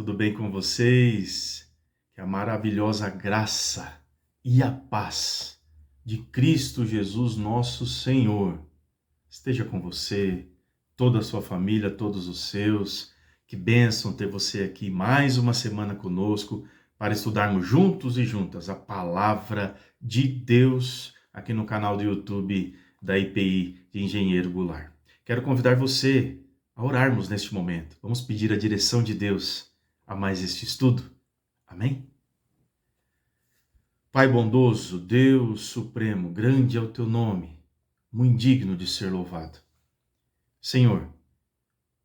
tudo bem com vocês? Que a maravilhosa graça e a paz de Cristo Jesus, nosso Senhor, esteja com você, toda a sua família, todos os seus. Que bênção ter você aqui mais uma semana conosco para estudarmos juntos e juntas a palavra de Deus aqui no canal do YouTube da IPI de Engenheiro Goulart. Quero convidar você a orarmos neste momento. Vamos pedir a direção de Deus a mais este estudo. Amém? Pai bondoso, Deus supremo, grande é o teu nome, muito digno de ser louvado. Senhor,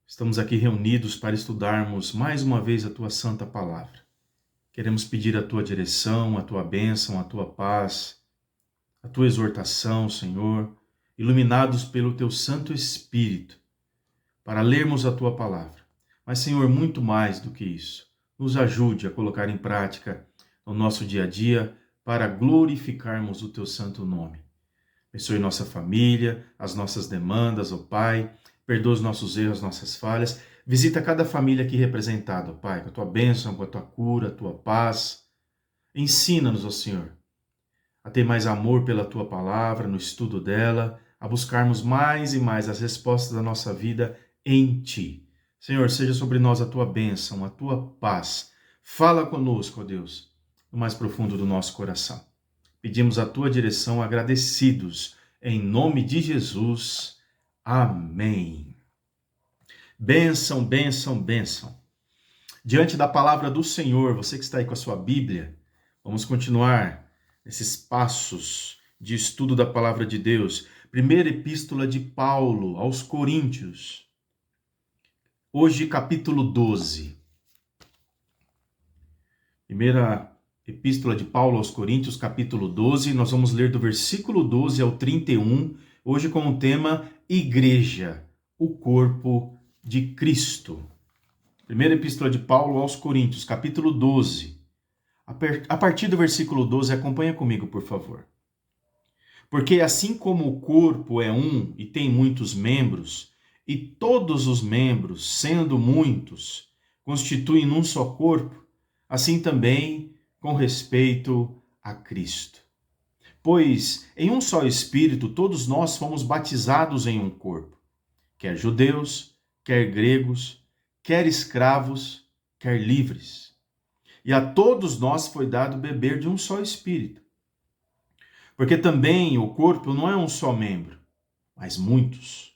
estamos aqui reunidos para estudarmos mais uma vez a tua santa palavra. Queremos pedir a tua direção, a tua bênção, a tua paz, a tua exortação, Senhor, iluminados pelo teu Santo Espírito, para lermos a tua palavra. Mas, Senhor, muito mais do que isso, nos ajude a colocar em prática no nosso dia a dia para glorificarmos o teu santo nome. Abençoe nossa família, as nossas demandas, ó Pai, perdoa os nossos erros, as nossas falhas. Visita cada família aqui representada, ó Pai, com a tua bênção, com a tua cura, a tua paz. Ensina-nos, ó Senhor, a ter mais amor pela tua palavra, no estudo dela, a buscarmos mais e mais as respostas da nossa vida em ti. Senhor, seja sobre nós a tua bênção, a tua paz. Fala conosco, ó Deus, no mais profundo do nosso coração. Pedimos a tua direção agradecidos, em nome de Jesus. Amém. Bênção, bênção, bênção. Diante da palavra do Senhor, você que está aí com a sua Bíblia, vamos continuar nesses passos de estudo da palavra de Deus. Primeira epístola de Paulo aos Coríntios. Hoje, capítulo 12. Primeira epístola de Paulo aos Coríntios, capítulo 12. Nós vamos ler do versículo 12 ao 31, hoje com o tema Igreja, o corpo de Cristo. Primeira epístola de Paulo aos Coríntios, capítulo 12. A partir do versículo 12, acompanha comigo, por favor. Porque assim como o corpo é um e tem muitos membros, e todos os membros, sendo muitos, constituem um só corpo, assim também com respeito a Cristo. Pois em um só Espírito todos nós fomos batizados em um corpo, quer judeus, quer gregos, quer escravos, quer livres. E a todos nós foi dado beber de um só Espírito. Porque também o corpo não é um só membro, mas muitos.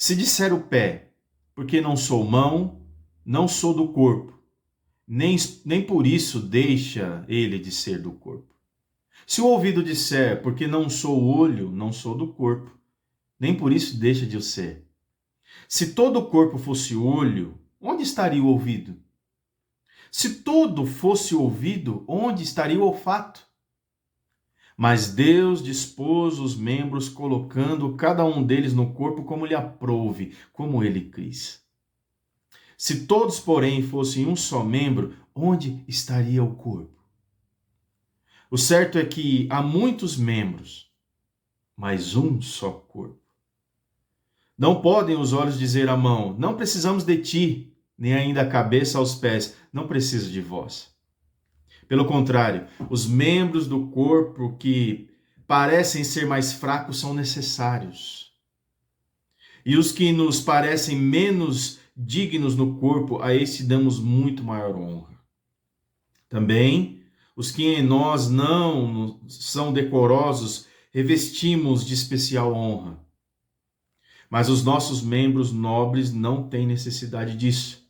Se disser o pé, porque não sou mão, não sou do corpo, nem por isso deixa ele de ser do corpo. Se o ouvido disser, porque não sou olho, não sou do corpo, nem por isso deixa de o ser. Se todo o corpo fosse olho, onde estaria o ouvido? Se todo fosse ouvido, onde estaria o olfato? Mas Deus dispôs os membros, colocando cada um deles no corpo como lhe aprouve, como ele quis. Se todos, porém, fossem um só membro, onde estaria o corpo? O certo é que há muitos membros, mas um só corpo. Não podem os olhos dizer à mão, não precisamos de ti, nem ainda a cabeça aos pés, não preciso de vós. Pelo contrário, os membros do corpo que parecem ser mais fracos são necessários. E os que nos parecem menos dignos no corpo, a esse damos muito maior honra. Também, os que em nós não são decorosos, revestimos de especial honra. Mas os nossos membros nobres não têm necessidade disso.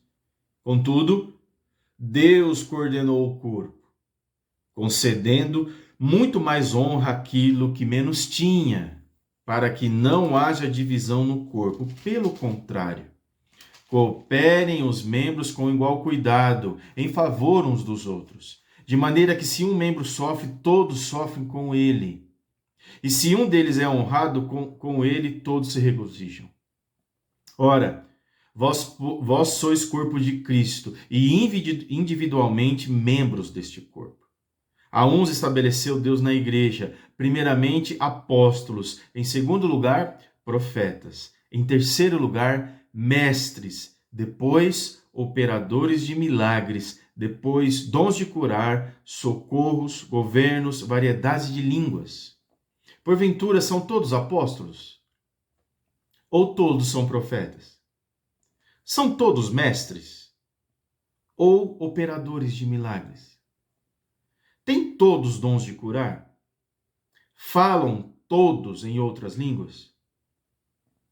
Contudo, Deus coordenou o corpo, concedendo muito mais honra àquilo que menos tinha, para que não haja divisão no corpo. Pelo contrário, cooperem os membros com igual cuidado, em favor uns dos outros, de maneira que se um membro sofre, todos sofrem com ele. E se um deles é honrado, com ele todos se regozijam. Ora, vós sois corpo de Cristo, e individualmente membros deste corpo. A uns estabeleceu Deus na igreja, primeiramente apóstolos, em segundo lugar, profetas, em terceiro lugar, mestres, depois operadores de milagres, depois dons de curar, socorros, governos, variedades de línguas. Porventura são todos apóstolos? Ou todos são profetas? São todos mestres? Ou operadores de milagres? Têm todos dons de curar? Falam todos em outras línguas?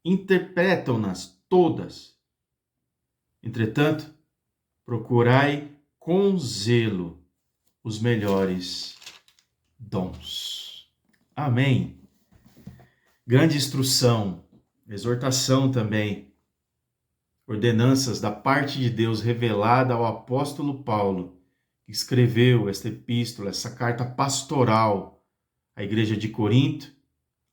Interpretam-nas todas? Entretanto, procurai com zelo os melhores dons. Amém. Grande instrução, exortação também, ordenanças da parte de Deus revelada ao apóstolo Paulo, que escreveu esta epístola, essa carta pastoral à igreja de Corinto,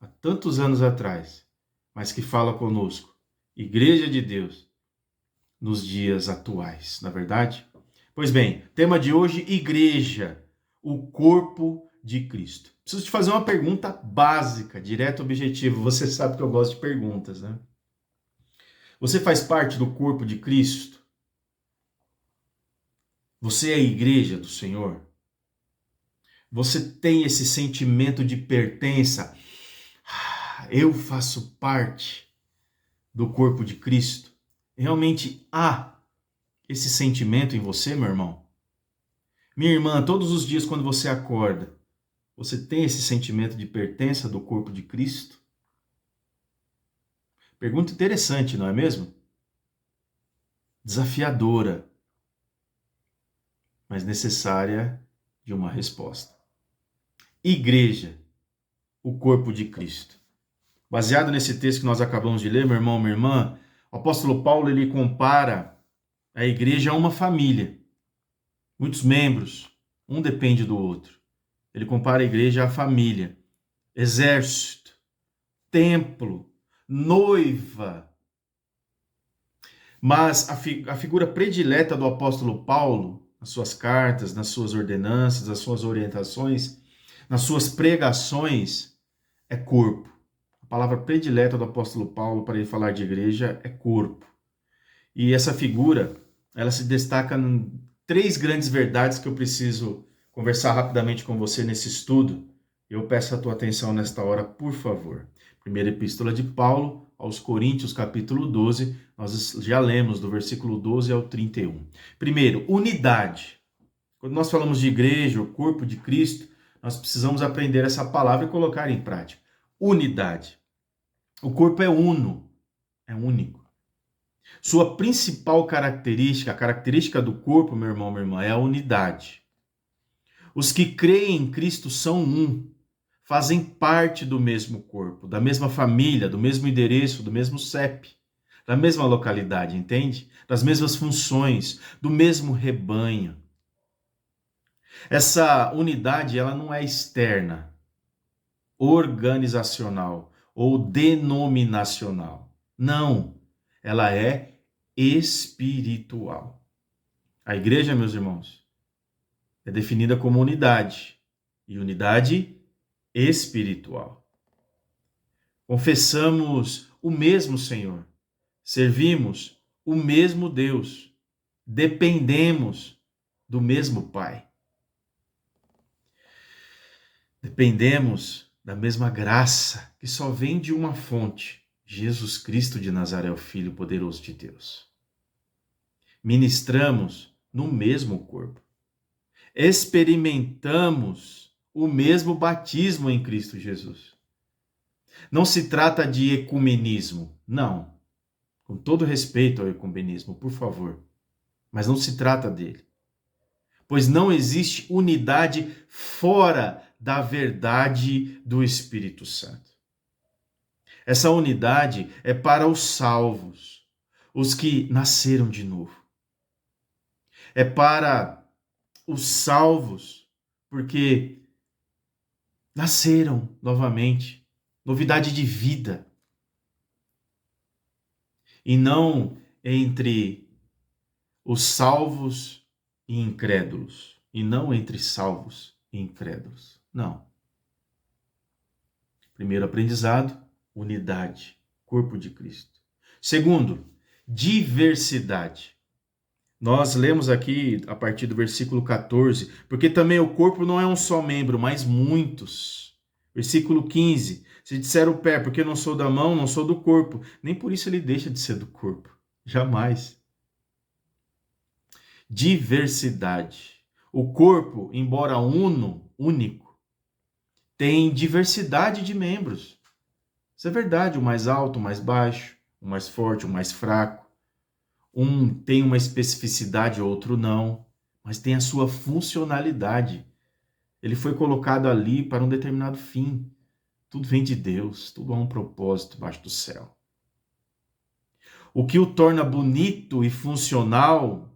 há tantos anos atrás, mas que fala conosco, igreja de Deus, nos dias atuais, na verdade? Pois bem, tema de hoje, igreja, o corpo de Cristo. Preciso te fazer uma pergunta básica, direto e objetivo. Você sabe que eu gosto de perguntas, né? Você faz parte do corpo de Cristo? Você é a igreja do Senhor? Você tem esse sentimento de pertença? Eu faço parte do corpo de Cristo? Realmente há esse sentimento em você, meu irmão? Minha irmã, todos os dias quando você acorda, você tem esse sentimento de pertença do corpo de Cristo? Pergunta interessante, não é mesmo? Desafiadora, mas necessária de uma resposta. Igreja, o corpo de Cristo. Baseado nesse texto que nós acabamos de ler, meu irmão, minha irmã, o apóstolo Paulo ele compara a igreja a uma família. Muitos membros, um depende do outro. Ele compara a igreja à família, exército, templo, noiva. Mas a figura predileta do apóstolo Paulo, nas suas cartas, nas suas ordenanças, nas suas orientações, nas suas pregações, é corpo. A palavra predileta do apóstolo Paulo para ele falar de igreja é corpo. E essa figura, ela se destaca em 3 grandes verdades que eu preciso conversar rapidamente com você nesse estudo. Eu peço a tua atenção nesta hora, por favor. Primeira epístola de Paulo aos Coríntios, capítulo 12, nós já lemos do versículo 12 ao 31. Primeiro, unidade. Quando nós falamos de igreja, o corpo de Cristo, nós precisamos aprender essa palavra e colocar em prática. Unidade. O corpo é uno, é único. Sua principal característica, a característica do corpo, meu irmão, minha irmã, é a unidade. Os que creem em Cristo são um, fazem parte do mesmo corpo, da mesma família, do mesmo endereço, do mesmo CEP, da mesma localidade, entende? Das mesmas funções, do mesmo rebanho. Essa unidade, ela não é externa, organizacional ou denominacional. Não, ela é espiritual. A igreja, meus irmãos, é definida como unidade, e unidade espiritual. Confessamos o mesmo Senhor, servimos o mesmo Deus, dependemos do mesmo Pai. Dependemos da mesma graça que só vem de uma fonte, Jesus Cristo de Nazaré, o Filho poderoso de Deus. Ministramos no mesmo corpo. Experimentamos o mesmo batismo em Cristo Jesus. Não se trata de ecumenismo, não. Com todo respeito ao ecumenismo, por favor. Mas não se trata dele. Pois não existe unidade fora da verdade do Espírito Santo. Essa unidade é para os salvos, os que nasceram de novo. É para os salvos, porque nasceram novamente, novidade de vida. E não entre os salvos e incrédulos, e não entre salvos e incrédulos. Não. Primeiro aprendizado, unidade, corpo de Cristo. Segundo, diversidade. Nós lemos aqui a partir do versículo 14, porque também o corpo não é um só membro, mas muitos. Versículo 15, se disser o pé, porque eu não sou da mão, não sou do corpo, nem por isso ele deixa de ser do corpo. Jamais. Diversidade. O corpo, embora único, tem diversidade de membros. Isso é verdade, o mais alto, o mais baixo, o mais forte, o mais fraco. Um tem uma especificidade, outro não, mas tem a sua funcionalidade. Ele foi colocado ali para um determinado fim. Tudo vem de Deus, tudo há um propósito debaixo do céu. O que o torna bonito e funcional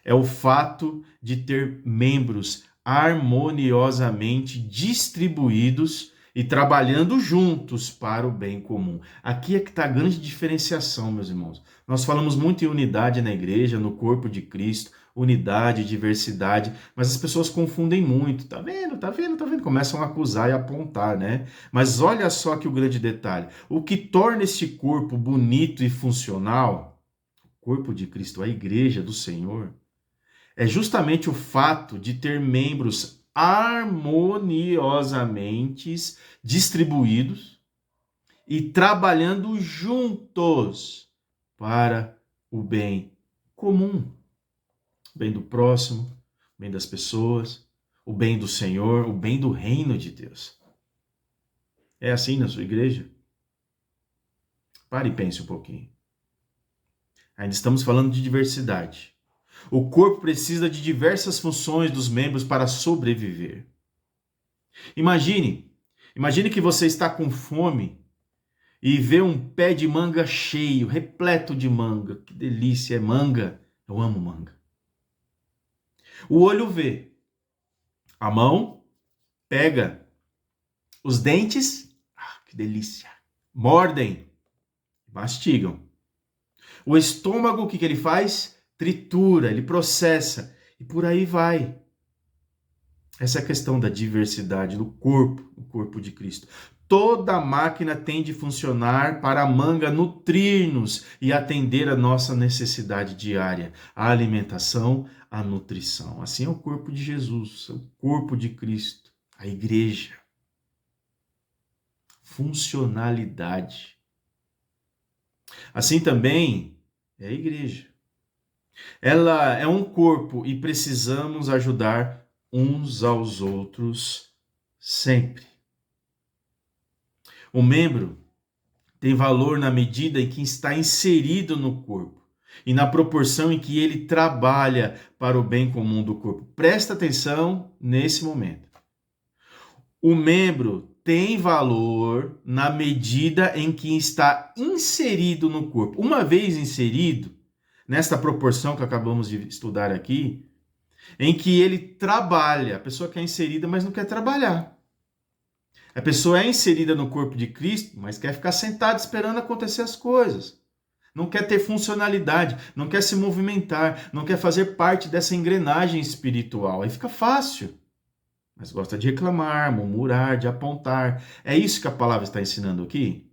é o fato de ter membros harmoniosamente distribuídos e trabalhando juntos para o bem comum. Aqui é que está a grande diferenciação, meus irmãos. Nós falamos muito em unidade na igreja, no corpo de Cristo, unidade, diversidade, mas as pessoas confundem muito. Tá vendo? Tá vendo? Tá vendo? Começam a acusar e apontar, né? Mas olha só que o grande detalhe. O que torna este corpo bonito e funcional, o corpo de Cristo, a igreja do Senhor, é justamente o fato de ter membros harmoniosamente distribuídos e trabalhando juntos para o bem comum, o bem do próximo, o bem das pessoas, o bem do Senhor, o bem do reino de Deus. É assim na sua igreja? Pare e pense um pouquinho. Ainda estamos falando de diversidade. O corpo precisa de diversas funções dos membros para sobreviver. Imagine que você está com fome e vê um pé de manga cheio, repleto de manga. Que delícia, é manga. Eu amo manga. O olho vê, a mão pega, os dentes, que delícia, mordem, mastigam. O estômago, o que ele faz? Tritura, ele processa e por aí vai. Essa é a questão da diversidade do corpo, o corpo de Cristo. Toda máquina tem de funcionar para a manga nutrir-nos e atender a nossa necessidade diária, a alimentação, a nutrição. Assim é o corpo de Jesus, o corpo de Cristo, a igreja. Funcionalidade. Assim também é a igreja. Ela é um corpo e precisamos ajudar uns aos outros sempre. O membro tem valor na medida em que está inserido no corpo e na proporção em que ele trabalha para o bem comum do corpo. Presta atenção nesse momento. O membro tem valor na medida em que está inserido no corpo. Uma vez inserido, nesta proporção que acabamos de estudar aqui, em que ele trabalha. A pessoa que é inserida, mas não quer trabalhar. A pessoa é inserida no corpo de Cristo, mas quer ficar sentada esperando acontecer as coisas. Não quer ter funcionalidade, não quer se movimentar, não quer fazer parte dessa engrenagem espiritual. Aí fica fácil. Mas gosta de reclamar, murmurar, de apontar. É isso que a palavra está ensinando aqui?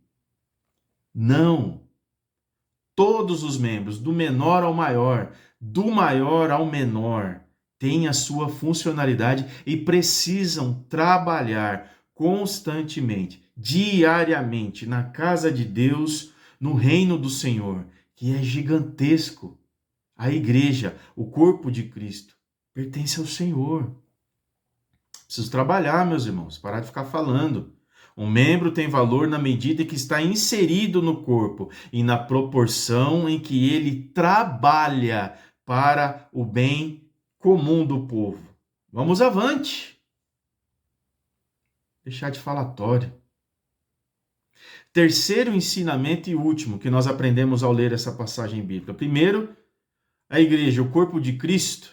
Não. Todos os membros, do menor ao maior, do maior ao menor, têm a sua funcionalidade e precisam trabalhar constantemente, diariamente, na casa de Deus, no reino do Senhor, que é gigantesco. A igreja, o corpo de Cristo, pertence ao Senhor. Preciso trabalhar, meus irmãos, parar de ficar falando. Um membro tem valor na medida em que está inserido no corpo e na proporção em que ele trabalha para o bem comum do povo. Vamos avante. Deixar de falatório. Terceiro ensinamento e último que nós aprendemos ao ler essa passagem bíblica. Primeiro, a igreja, o corpo de Cristo,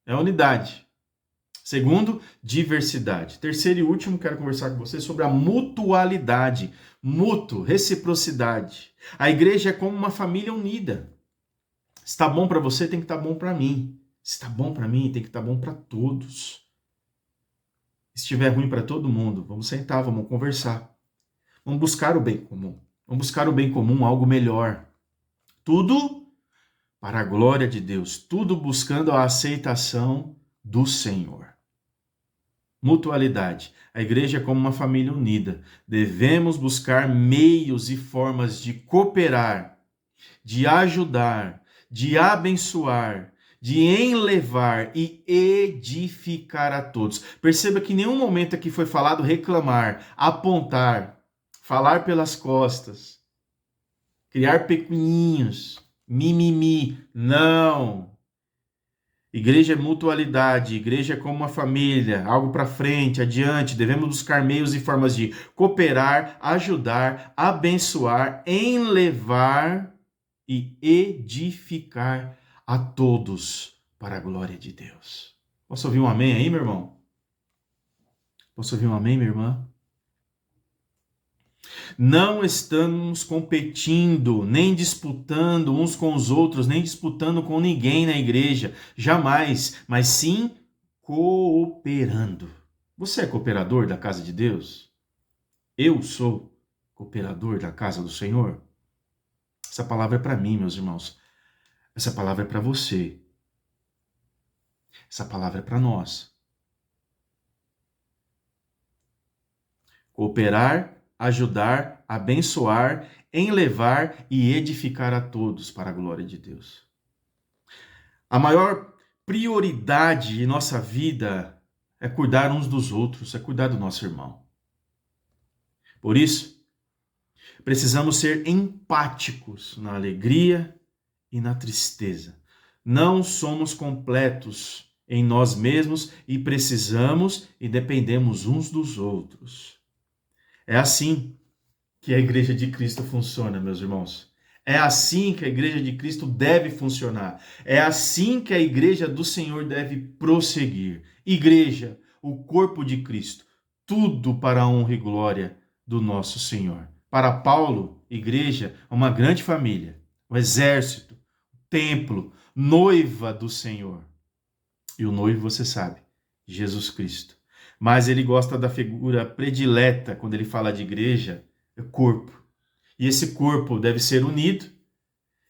é a unidade. Segundo, diversidade. Terceiro e último, quero conversar com você sobre a mutualidade. Mútuo, reciprocidade. A igreja é como uma família unida. Se está bom para você, tem que estar bom para mim. Se está bom para mim, tem que estar bom para todos. Se estiver ruim para todo mundo, vamos sentar, vamos conversar. Vamos buscar o bem comum. Vamos buscar o bem comum, algo melhor. Tudo para a glória de Deus, tudo buscando a aceitação do Senhor. Mutualidade. A igreja é como uma família unida. Devemos buscar meios e formas de cooperar, de ajudar, de abençoar, de enlevar e edificar a todos. Perceba que em nenhum momento aqui foi falado reclamar, apontar, falar pelas costas, criar pecuninhos, mimimi. Não. Igreja é mutualidade, igreja é como uma família, algo para frente, adiante. Devemos buscar meios e formas de cooperar, ajudar, abençoar, enlevar e edificar a todos para a glória de Deus. Posso ouvir um amém aí, meu irmão? Posso ouvir um amém, minha irmã? Não estamos competindo, nem disputando uns com os outros, nem disputando com ninguém na igreja, jamais, mas sim cooperando. Você é cooperador da casa de Deus? Eu sou cooperador da casa do Senhor? Essa palavra é para mim, meus irmãos. Essa palavra é para você. Essa palavra é para nós. Cooperar, ajudar, abençoar, enlevar e edificar a todos para a glória de Deus. A maior prioridade em nossa vida é cuidar uns dos outros, é cuidar do nosso irmão. Por isso, precisamos ser empáticos na alegria e na tristeza. Não somos completos em nós mesmos e precisamos e dependemos uns dos outros. É assim que a Igreja de Cristo funciona, meus irmãos. É assim que a Igreja de Cristo deve funcionar. É assim que a Igreja do Senhor deve prosseguir. Igreja, o corpo de Cristo, tudo para a honra e glória do nosso Senhor. Para Paulo, igreja é uma grande família, o exército, o templo, noiva do Senhor. E o noivo, você sabe, Jesus Cristo. Mas ele gosta da figura predileta, quando ele fala de igreja, é corpo. E esse corpo deve ser unido,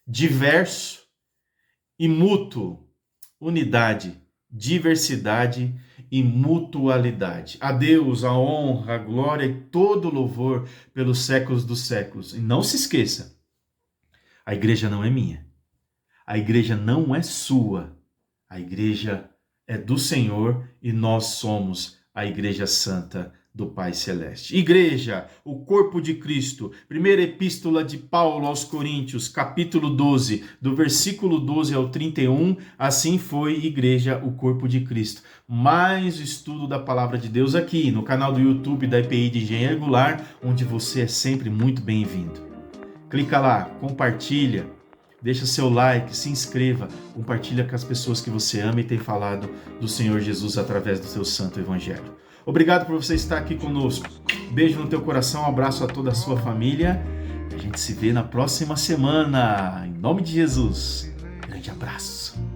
diverso e mútuo. Unidade, diversidade e mutualidade. A Deus a honra, a glória e todo o louvor pelos séculos dos séculos. E não se esqueça, a igreja não é minha. A igreja não é sua. A igreja é do Senhor e nós somos a Igreja Santa do Pai Celeste. Igreja, o corpo de Cristo. Primeira epístola de Paulo aos Coríntios, capítulo 12, do versículo 12 ao 31. Assim foi, igreja, o corpo de Cristo. Mais estudo da palavra de Deus aqui no canal do YouTube da EPI de Engenharia Goulart, onde você é sempre muito bem-vindo. Clica lá, compartilha, deixa seu like, se inscreva, compartilha com as pessoas que você ama e tem falado do Senhor Jesus através do seu santo evangelho. Obrigado por você estar aqui conosco. Beijo no teu coração, um abraço a toda a sua família. A gente se vê na próxima semana. Em nome de Jesus. Grande abraço.